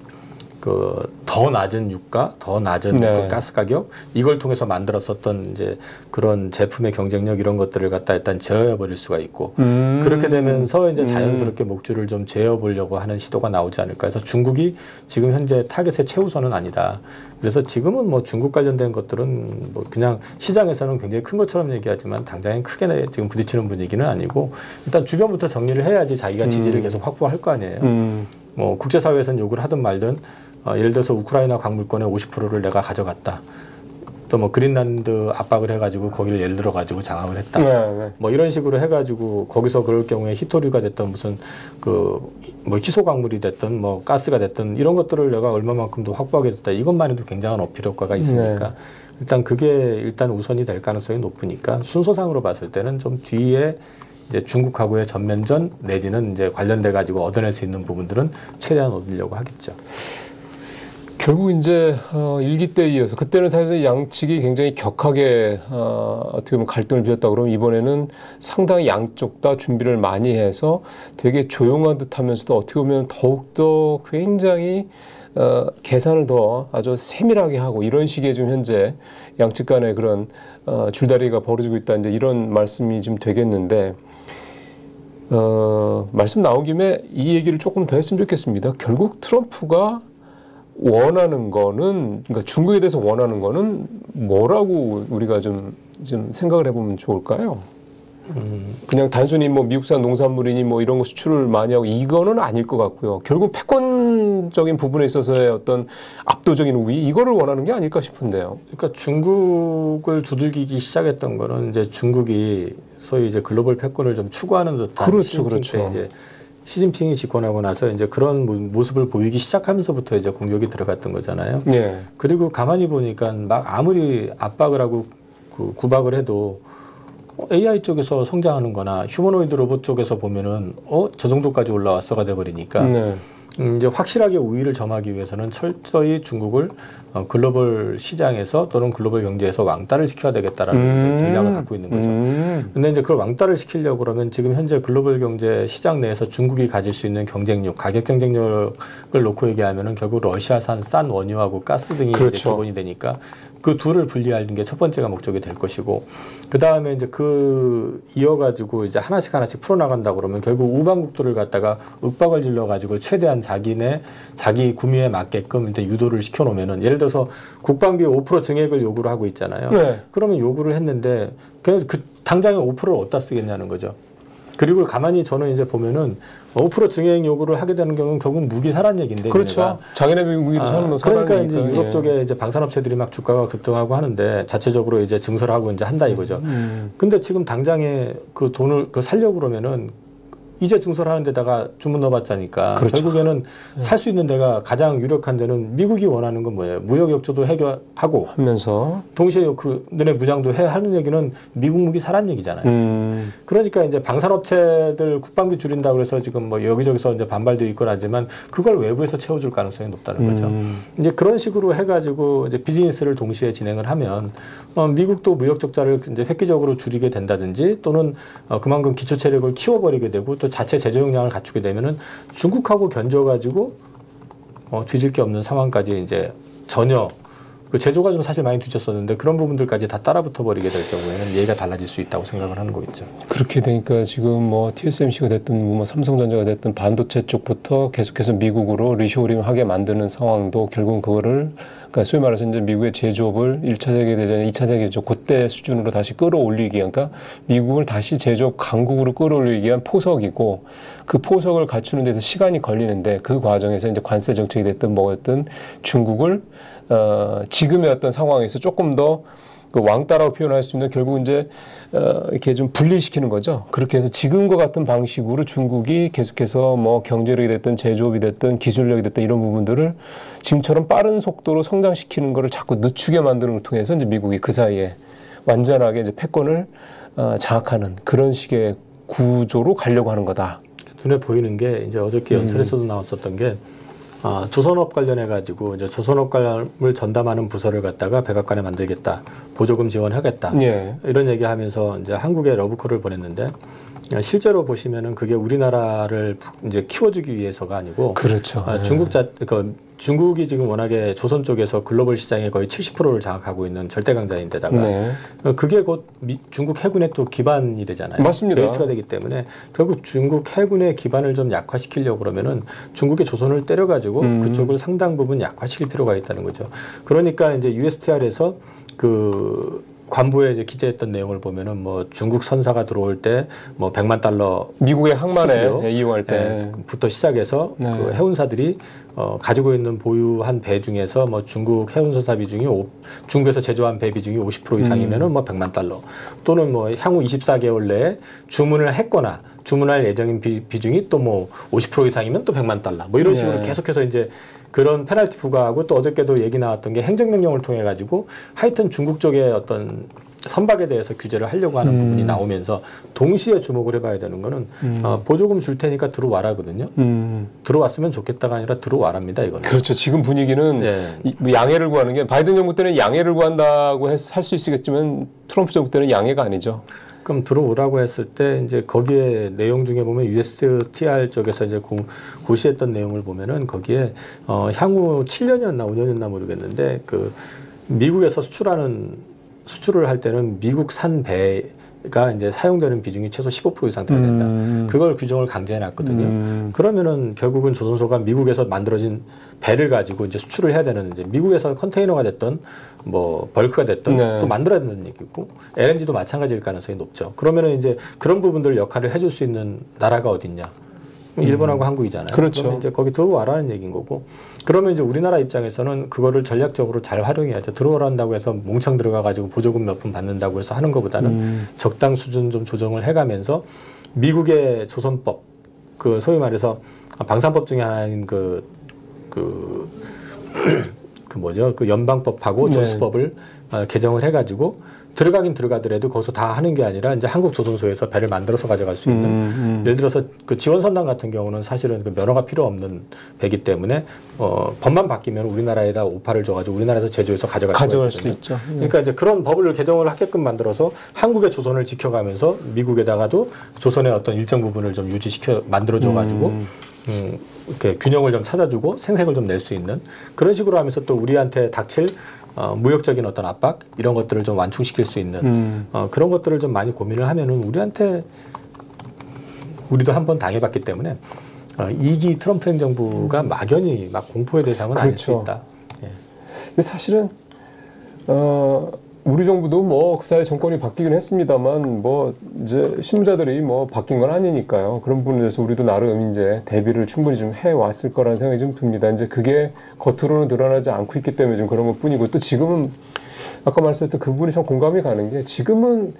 그 더 낮은 유가, 더 낮은 네. 그 가스 가격 이걸 통해서 만들었었던 이제 그런 제품의 경쟁력 이런 것들을 갖다 일단 제어해버릴 수가 있고 그렇게 되면서 이제 자연스럽게 목줄을 좀 제어보려고 하는 시도가 나오지 않을까 해서 중국이 지금 현재 타겟의 최우선은 아니다. 그래서 지금은 뭐 중국 관련된 것들은 뭐 그냥 시장에서는 굉장히 큰 것처럼 얘기하지만 당장엔 크게 지금 부딪히는 분위기는 아니고 일단 주변부터 정리를 해야지 자기가 지지를 계속 확보할 거 아니에요. 뭐 국제사회에서는 욕을 하든 말든 예를 들어서 우크라이나 광물권의 50%를 내가 가져갔다. 또 뭐 그린란드 압박을 해가지고 거기를 예를 들어가지고 장악을 했다. 네. 뭐 이런 식으로 해가지고 거기서 그럴 경우에 히토류가 됐던 무슨 그 뭐 희소 광물이 됐든 뭐 가스가 됐든 이런 것들을 내가 얼마만큼도 확보하게 됐다. 이것만 해도 굉장한 어필 효과가 있으니까 일단 그게 일단 우선이 될 가능성이 높으니까 순서상으로 봤을 때는 좀 뒤에 이제 중국하고의 전면전 내지는 이제 관련돼 가지고 얻어낼 수 있는 부분들은 최대한 얻으려고 하겠죠. 결국 이제 일기 때에 이어서 그때는 사실 양측이 굉장히 격하게 어떻게 보면 갈등을 빚었다 그러면 이번에는 상당히 양쪽 다 준비를 많이 해서 되게 조용한 듯하면서도 어떻게 보면 더욱더 굉장히 계산을 더 아주 세밀하게 하고 이런 식의 지금 현재 양측 간의 그런 줄다리기가 벌어지고 있다 이제 이런 말씀이 좀 되겠는데 말씀 나온 김에 이 얘기를 조금 더 했으면 좋겠습니다. 결국 트럼프가 원하는 거는 그러니까 중국에 대해서 원하는 거는 뭐라고 우리가 좀 생각을 해보면 좋을까요? 그냥 단순히 뭐 미국산 농산물이니 뭐 이런 거 수출을 많이 하고 이거는 아닐 것 같고요. 결국 패권적인 부분에 있어서의 어떤 압도적인 우위 이거를 원하는 게 아닐까 싶은데요. 그러니까 중국을 두들기기 시작했던 거는 이제 중국이 소위 이제 글로벌 패권을 좀 추구하는 듯한 그렇죠. 이제 시진핑이 집권하고 나서 이제 그런 모습을 보이기 시작하면서부터 이제 공격이 들어갔던 거잖아요. 네. 그리고 가만히 보니까 막 아무리 압박을 하고 구박을 해도 AI 쪽에서 성장하는 거나 휴머노이드 로봇 쪽에서 보면은 저 정도까지 올라왔어가 돼버리니까 네. 이제 확실하게 우위를 점하기 위해서는 철저히 중국을 글로벌 시장에서 또는 글로벌 경제에서 왕따를 시켜야 되겠다라는 이제 전략을 갖고 있는 거죠. 근데 이제 그걸 왕따를 시키려고 그러면 지금 현재 글로벌 경제 시장 내에서 중국이 가질 수 있는 경쟁력, 가격 경쟁력을 놓고 얘기하면은 결국 러시아산 싼 원유하고 가스 등이 그렇죠. 이제 기본이 되니까 그 둘을 분리하는 게 첫 번째가 목적이 될 것이고 그 다음에 이제 이어가지고 이제 하나씩 풀어나간다 그러면 결국 우방국들을 갖다가 윽박을 질러가지고 최대한 자기 구미에 맞게끔 이제 유도를 시켜놓으면은 예를 들어서 국방비 5% 증액을 요구를 하고 있잖아요. 네. 그러면 요구를 했는데 그냥 당장에 5%를 어디다 쓰겠냐는 거죠. 그리고 가만히 저는 이제 보면은 5% 증액 요구를 하게 되는 경우는 결국 무기 사란 얘기인데. 그렇죠. 자기네 무기도 사는 거 그러니까 이제 유럽 쪽에 이제 방산업체들이 막 주가가 급등하고 하는데 자체적으로 이제 증설을 하고 이제 한다 이거죠. 근데 지금 당장에 그 돈을 살려고 그러면은 이제 증설하는 데다가 주문 넣어봤자니까 그렇죠. 결국에는 살 수 있는 데가 가장 유력한 데는 미국이 원하는 건 뭐예요? 무역 역조도 해결하고 하면서 동시에 너네 무장도 하는 얘기는 미국 무기 사란 얘기잖아요. 그러니까 이제 방산업체들 국방비 줄인다 그래서 지금 뭐 여기저기서 이제 반발도 있고 하지만 그걸 외부에서 채워줄 가능성이 높다는 거죠. 이제 그런 식으로 해가지고 이제 비즈니스를 동시에 진행을 하면 미국도 무역 적자를 이제 획기적으로 줄이게 된다든지 또는 그만큼 기초 체력을 키워버리게 되고 또 자체 제조 역량을 갖추게 되면은 중국하고 견져가지고 뒤질 게 없는 상황까지 이제 전혀 그 제조가 좀 사실 많이 뒤졌었는데 그런 부분들까지 다 따라붙어 버리게 될 경우에는 얘기가 달라질 수 있다고 생각을 하는 거겠죠. 그렇게 되니까 지금 뭐 TSMC가 됐든 뭐 삼성전자가 됐든 반도체 쪽부터 계속해서 미국으로 리쇼링을 하게 만드는 상황도 결국은 그거를 그러니까 소위 말해서 이제 미국의 제조업을 1차 세계대전, 2차 세계대전 그때 수준으로 다시 끌어올리기 위한 그러니까 미국을 다시 제조업 강국으로 끌어올리기 위한 포석이고 그 포석을 갖추는 데서 시간이 걸리는데 그 과정에서 이제 관세 정책이 됐든 뭐였든 중국을 지금의 어떤 상황에서 조금 더 그 왕따라고 표현할 수 있는 결국 이제 이렇게 좀 분리시키는 거죠. 그렇게 해서 지금과 같은 방식으로 중국이 계속해서 뭐 경제력이 됐든 제조업이 됐든 기술력이 됐든 이런 부분들을 지금처럼 빠른 속도로 성장시키는 거를 자꾸 늦추게 만드는 걸 통해서 이제 미국이 그 사이에 완전하게 이제 패권을 장악하는 그런 식의 구조로 가려고 하는 거다. 눈에 보이는 게 이제 어저께 연설에서도 나왔었던 게 조선업 관련해 가지고 이제 조선업을 전담하는 부서를 갖다가 백악관에 만들겠다, 보조금 지원하겠다 예. 이런 얘기하면서 이제 한국에 러브콜을 보냈는데 실제로 보시면은 그게 우리나라를 이제 키워주기 위해서가 아니고 그렇죠. 중국이 지금 워낙에 조선 쪽에서 글로벌 시장의 거의 70%를 장악하고 있는 절대 강자인데다가 네. 그게 곧 중국 해군의 또 기반이 되잖아요. 맞습니다. 베이스가 되기 때문에 결국 중국 해군의 기반을 좀 약화시키려고 그러면은 중국의 조선을 때려가지고 그쪽을 상당 부분 약화시킬 필요가 있다는 거죠. 그러니까 이제 USTR에서 관보에 이제 기재했던 내용을 보면은 뭐 중국 선사가 들어올 때 뭐 100만 달러 미국의 항만에 이용할 때부터 시작해서 그 해운사들이 가지고 있는 보유한 배 중에서 뭐 중국 해운선사 비중이 중국에서 제조한 배 비중이 50% 이상이면은 뭐 100만 달러 또는 뭐 향후 24개월 내에 주문을 했거나 주문할 예정인 비중이 또 뭐 50% 이상이면 또 100만 달러 뭐 이런 식으로 계속해서 이제 그런 페널티 부과하고 또 어저께도 얘기 나왔던 게 행정명령을 통해 가지고 하여튼 중국 쪽의 어떤 선박에 대해서 규제를 하려고 하는 부분이 나오면서 동시에 주목을 해봐야 되는 거는 보조금 줄 테니까 들어와라거든요. 들어왔으면 좋겠다가 아니라 들어와랍니다. 이거는. 그렇죠. 지금 분위기는 양해를 구하는 게 바이든 정부 때는 양해를 구한다고 할 수 있겠지만 트럼프 정부 때는 양해가 아니죠. 그럼 들어오라고 했을 때 이제 거기에 내용 중에 보면 USTR 쪽에서 이제 고시했던 내용을 보면은 거기에 향후 7년이었나 5년이었나 모르겠는데 그 미국에서 수출을 할 때는 미국산 배가 이제 사용되는 비중이 최소 15% 이상 돼야 된다. 그걸 규정을 강제해 놨거든요. 그러면은 결국은 조선소가 미국에서 만들어진 배를 가지고 이제 수출을 해야 되는 이제 미국에서 컨테이너가 됐던 뭐 벌크가 됐던 또 만들어야 된다는 얘기고 LNG도 마찬가지일 가능성이 높죠. 그러면은 이제 그런 부분들 역할을 해줄 수 있는 나라가 어딨냐? 일본하고 한국이잖아요. 그렇죠. 그러면 이제 거기 들어와라는 얘기인 거고. 그러면 이제 우리나라 입장에서는 그거를 전략적으로 잘 활용해야죠. 들어오란다고 해서 몽창 들어가가지고 보조금 몇 푼 받는다고 해서 하는 것보다는 적당 수준 좀 조정을 해가면서 미국의 조선법, 그 소위 말해서 방산법 중에 하나인 그 뭐죠? 그 연방법하고 존스법을 개정을 해가지고 들어가긴 들어가더라도 거기서 다 하는 게 아니라 이제 한국 조선소에서 배를 만들어서 가져갈 수 있는 예를 들어서 그 지원선당 같은 경우는 사실은 그 면허가 필요 없는 배기 때문에 법만 바뀌면 우리나라에다 오파를 줘가지고 우리나라에서 제조해서 가져갈 수도 있죠. 그러니까 이제 그런 법을 개정을 하게끔 만들어서 한국의 조선을 지켜가면서 미국에다가도 조선의 어떤 일정 부분을 좀 만들어줘가지고 이렇게 균형을 좀 찾아주고 생색을 좀 낼 수 있는 그런 식으로 하면서 또 우리한테 닥칠 무역적인 어떤 압박 이런 것들을 좀 완충시킬 수 있는 그런 것들을 좀 많이 고민을 하면은 우리도 한번 당해봤기 때문에 2기 트럼프 행정부가 막연히 막 공포의 대상은 아닐 수 있다. 예. 사실은 우리 정부도 뭐 그 사이 정권이 바뀌긴 했습니다만 뭐 이제 신무자들이 뭐 바뀐 건 아니니까요. 그런 부분에 대해서 우리도 나름 이제 대비를 충분히 좀 해왔을 거라는 생각이 좀 듭니다. 이제 그게 겉으로는 드러나지 않고 있기 때문에 좀 그런 것 뿐이고 또 지금은 아까 말씀했던 그 부분이 참 공감이 가는 게 지금은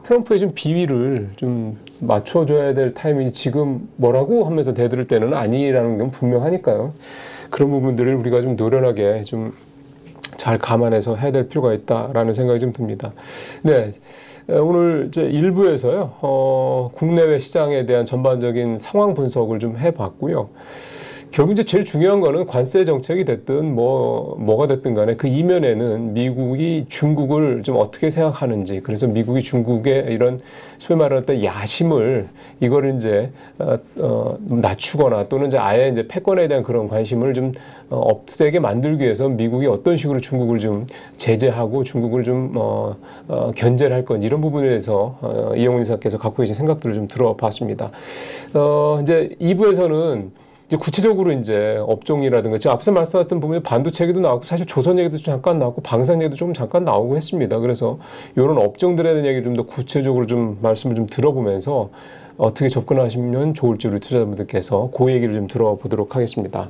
트럼프의 좀 비위를 좀 맞춰줘야 될 타이밍이 지금 뭐라고 하면서 대들 때는 아니라는 건 분명하니까요. 그런 부분들을 우리가 좀 노련하게 좀 잘 감안해서 해야 될 필요가 있다라는 생각이 좀 듭니다. 네. 오늘 이제 1부에서요, 국내외 시장에 대한 전반적인 상황 분석을 좀 해봤고요. 결국 이제 제일 중요한 거는 관세 정책이 됐든 뭐가 됐든 간에 그 이면에는 미국이 중국을 좀 어떻게 생각하는지, 그래서 미국이 중국의 이런 소위 말하는 어떤 야심을 이거를 이제 낮추거나 또는 이제 아예 이제 패권에 대한 그런 관심을 좀 없애게 만들기 위해서 미국이 어떤 식으로 중국을 좀 제재하고 중국을 좀 견제를 할 건지 이런 부분에 대해서 이영훈 이사께서 갖고 계신 생각들을 좀 들어봤습니다. 이제 2부에서는 이제 구체적으로 이제 업종이라든가 지금 앞서 말씀하셨던 부분에 반도체 얘기도 나오고 사실 조선 얘기도 잠깐 나오고 방산 얘기도 좀 잠깐 나오고 했습니다. 그래서 이런 업종들에 대한 얘기를 좀 더 구체적으로 좀 말씀을 좀 들어보면서 어떻게 접근하시면 좋을지 우리 투자자분들께서 그 얘기를 좀 들어보도록 하겠습니다.